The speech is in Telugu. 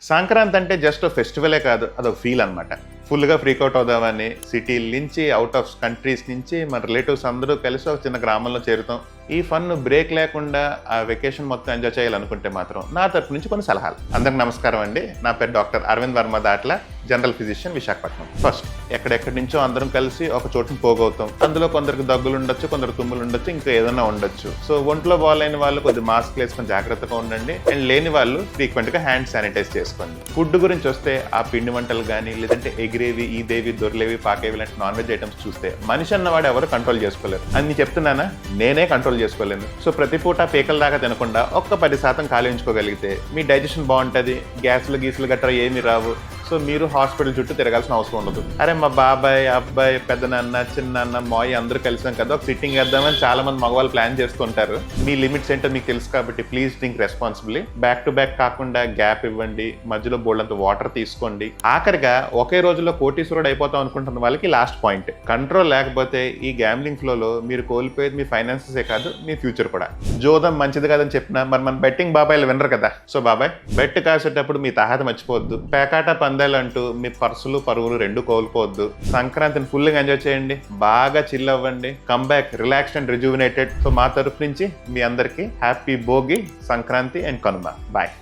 సంక్రాంతి అంటే జస్ట్ ఫెస్టివలే కాదు, అదొక ఫీల్ అనమాట. ఫుల్గా ఫ్రీకౌట్ అవుదామని సిటీ నుంచి అవుట్ ఆఫ్ కంట్రీస్ నుంచి మన రిలేటివ్స్ అందరూ కలిసి ఒక చిన్న గ్రామంలో చేరుతాం. ఈ ఫన్ బ్రేక్ లేకుండా ఆ వెకేషన్ మొత్తం ఎంజాయ్ చేయాలనుకుంటే మాత్రం నా తరపు నుంచి కొన్ని సలహాలు. అందరికి నమస్కారం అండి. నా పేరు doctor Aravind Varma Datla, general physician, Visakhapatnam. First, ఎక్కడెక్కడి నుంచో అందరం కలిసి ఒక చోటును పోగవుతాం. అందులో కొందరికి దగ్గులు ఉండొచ్చు, కొందరు తుమ్ములు ఉండొచ్చు, ఇంకా ఏదైనా ఉండొచ్చు. సో ఒంట్లో బాగాలేని వాళ్ళు కొద్ది మాస్క్ వేసుకొని జాగ్రత్తగా ఉండండి. అండ్ లేని వాళ్ళు ఫ్రీక్వెంట్ గా హ్యాండ్ శానిటైజ్ చేసుకోండి. ఫుడ్ గురించి వస్తే ఆ పిండి వంటలు కానీ, లేదంటే ఎగిరేవి, ఈదేవి, దొరిలేవి, పాకేవి లాంటి నాన్ వెజ్ ఐటమ్స్ చూస్తే మనిషి అన్నవాడు ఎవరు కంట్రోల్ చేసుకోలేరు. అని చెప్తున్నానా, నేనే కంట్రోల్ చేసుకోలేను. సో ప్రతి పూట పీకల దాకా తినకుండా ఒక్క 10% ఖాళీ ఉంచుకోగలిగితే మీ డైజెషన్ బాగుంటుంది. గ్యాస్లు గీసులు గట్రా ఏమీ రావు. సో మీరు హాస్పిటల్ చుట్టూ తిరగాల్సిన అవసరం ఉండదు. అరే మా బాబాయ్, అబ్బాయి, పెద్దనాన్న, చిన్నాన్న, మాయి అందరూ కలిసాం కదా, ఒక సిట్టింగ్ వేద్దామని చాలా మంది మగవాళ్ళు ప్లాన్ చేస్తుంటారు. మీ లిమిట్స్ ఏంటో మీకు తెలుసు కాబట్టి please drink responsibly. Back to back కాకుండా గ్యాప్ ఇవ్వండి, మధ్యలో బోల్డంత వాటర్ తీసుకోండి. ఆఖరిగా ఒకే రోజులో కోటీశ్వరుడు అయిపోతాం అనుకుంటున్న వాళ్ళకి లాస్ట్ పాయింట్, కంట్రోల్ లేకపోతే ఈ గ్యాంబ్లింగ్ ఫ్లోలో మీరు కోల్పోయేది మీ ఫైనాన్సెసే కాదు, మీ ఫ్యూచర్ కూడా. జోదం మంచిది కాదని చెప్పినా మరి మన బెట్టింగ్ బాబాయిలు వినరు కదా. సో బాబాయ్, బెట్ కాసేటప్పుడు మీ తాహత మర్చిపోవద్దు. పేకాట అంటూ మీ పర్సులు పరుగులు రెండు కోల్పోవద్దు. సంక్రాంతిని ఫుల్గా ఎంజాయ్ చేయండి, బాగా చిల్ అవ్వండి, come back relaxed and rejuvenated. So మా తరఫు నుంచి మీ అందరికీ happy Bhogi, Sankranti and Kanuma. Bye.